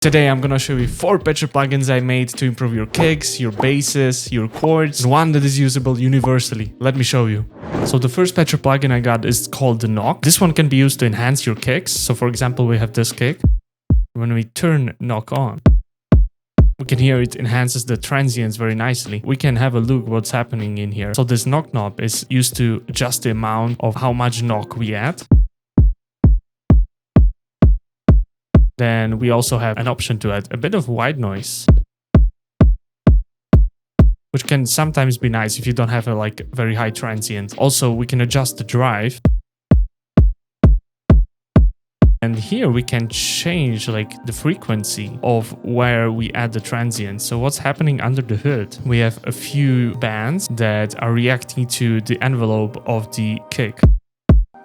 Today I'm gonna show you 4 pitcher plugins I made to improve your kicks, your basses, your chords, and one that is usable universally. Let me show you. So the first pitcher plugin I got is called the knock. This one can be used to enhance your kicks. So for example, we have this kick. When we turn knock on, we can hear it enhances the transients very nicely. We can have a look what's happening in here. So this knock knob is used to adjust the amount of how much knock we add. Then we also have an option to add a bit of white noise, which can sometimes be nice if you don't have a very high transient. Also, we can adjust the drive. And here we can change the frequency of where we add the transient. So what's happening under the hood? We have a few bands that are reacting to the envelope of the kick.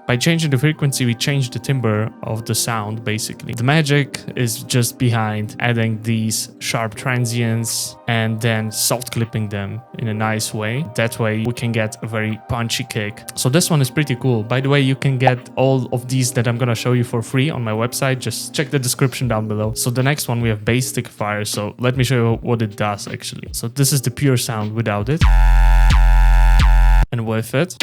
By changing the frequency, we change the timbre of the sound, basically. The magic is just behind adding these sharp transients and then soft clipping them in a nice way. That way we can get a very punchy kick. So this one is pretty cool. By the way, you can get all of these that I'm gonna show you for free on my website. Just check the description down below. So the next one, we have bass Thickify. So let me show you what it does actually. So this is the pure sound without it. And with it,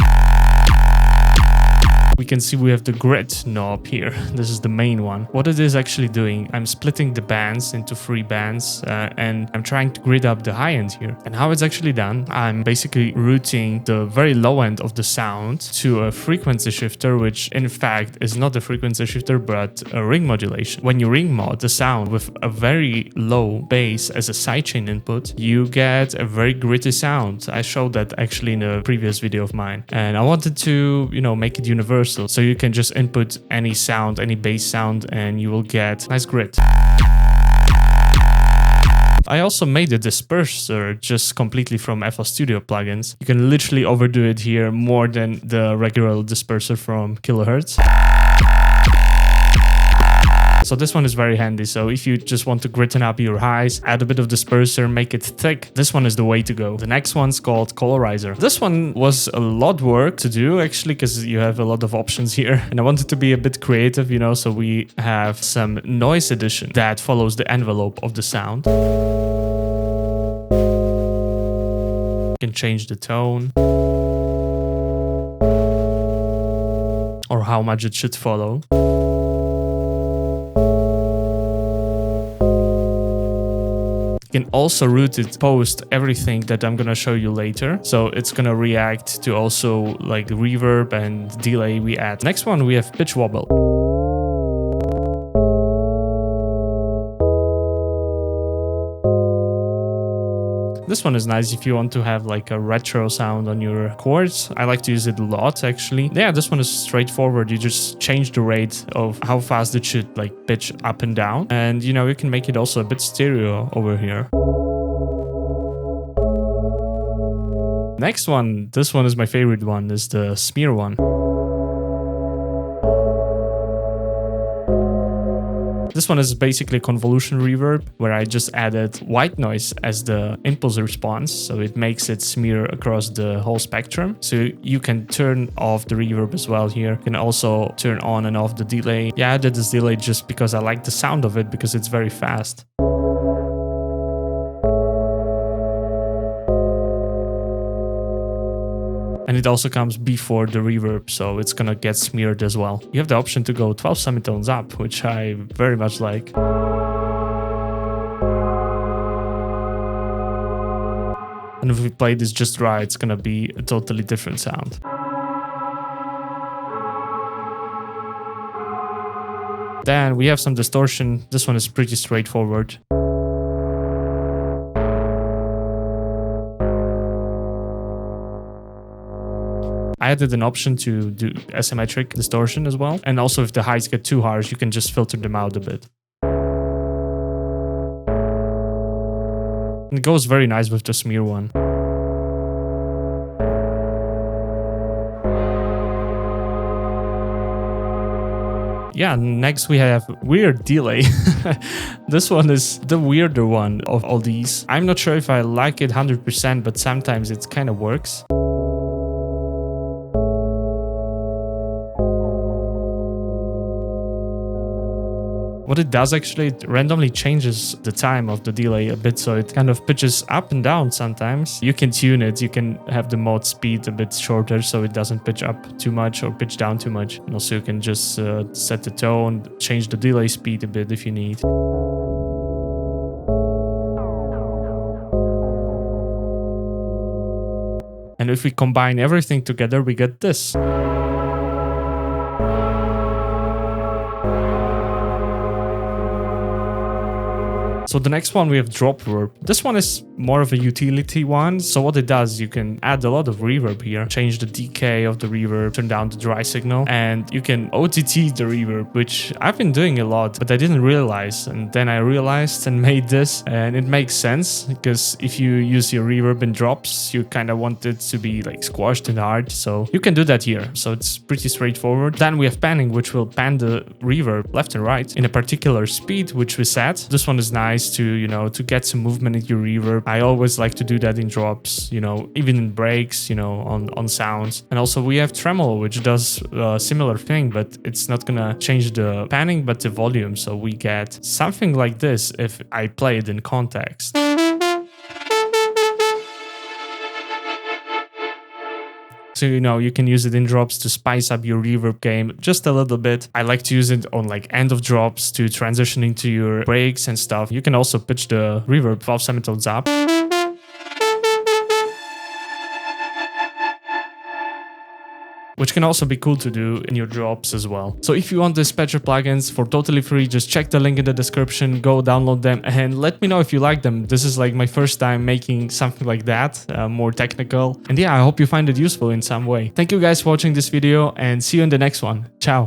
we can see we have the grid knob here. This is the main one. What it is actually doing, I'm splitting the bands into 3 bands and I'm trying to grid up the high end here. And how it's actually done, I'm basically routing the very low end of the sound to a frequency shifter, which in fact is not a frequency shifter, but a ring modulation. When you ring mod the sound with a very low bass as a sidechain input, you get a very gritty sound. I showed that actually in a previous video of mine. And I wanted to, make it universal. So you can just input any sound, any bass sound, and you will get nice grit. I also made a disperser just completely from FL Studio plugins. You can literally overdo it here more than the regular disperser from Kilohertz. So this one is very handy. So if you just want to gritten up your highs, add a bit of disperser, make it thick, this one is the way to go. The next one's called Colorizer. This one was a lot of work to do actually, because you have a lot of options here. And I wanted to be a bit creative, so we have some noise addition that follows the envelope of the sound. You can change the tone or how much it should follow. You can also route it post everything that I'm gonna show you later. So it's gonna react to also the reverb and delay we add. Next one, we have pitch wobble. This one is nice if you want to have a retro sound on your chords. I like to use it a lot actually. Yeah, this one is straightforward. You just change the rate of how fast it should pitch up and down. And you can make it also a bit stereo over here. Next one, this one is my favorite one, is the smear one. This one is basically a convolution reverb where I just added white noise as the impulse response. So it makes it smear across the whole spectrum. So you can turn off the reverb as well here. You can also turn on and off the delay. Yeah, I did this delay just because I like the sound of it because it's very fast. And it also comes before the reverb, so it's gonna get smeared as well. You have the option to go 12 semitones up, which I very much like. And if we play this just right, it's gonna be a totally different sound. Then we have some distortion. This one is pretty straightforward. I added an option to do asymmetric distortion as well. And also if the highs get too harsh, you can just filter them out a bit. And it goes very nice with the smear one. Yeah, next we have weird delay. This one is the weirder one of all these. I'm not sure if I like it 100%, but sometimes it kind of works. What it does actually, it randomly changes the time of the delay a bit, so it kind of pitches up and down sometimes. You can tune it, you can have the mod speed a bit shorter so it doesn't pitch up too much or pitch down too much. And also you can just set the tone, change the delay speed a bit if you need. And if we combine everything together, we get this. So the next one we have DropVerb. This one is more of a utility one. So what it does, you can add a lot of reverb here, change the decay of the reverb, turn down the dry signal, and you can OTT the reverb, which I've been doing a lot, but I didn't realize. And then I realized and made this, and it makes sense because if you use your reverb in drops, you kind of want it to be like squashed and hard. So you can do that here. So it's pretty straightforward. Then we have panning, which will pan the reverb left and right in a particular speed, which we set. This one is nice to, you know, to get some movement in your reverb. I always like to do that in drops, you know, even in breaks, you know, on sounds. And also we have tremolo, which does a similar thing, but it's not gonna change the panning, but the volume. So we get something like this if I play it in context. So, you know, you can use it in drops to spice up your reverb game just a little bit. I like to use it on like end of drops to transition into your breaks and stuff. You can also pitch the reverb 12 semitones up, which can also be cool to do in your drops as well. So if you want the Patcher plugins for totally free, just check the link in the description, go download them and let me know if you like them. This is like my first time making something like that, more technical. And yeah, I hope you find it useful in some way. Thank you guys for watching this video and see you in the next one. Ciao.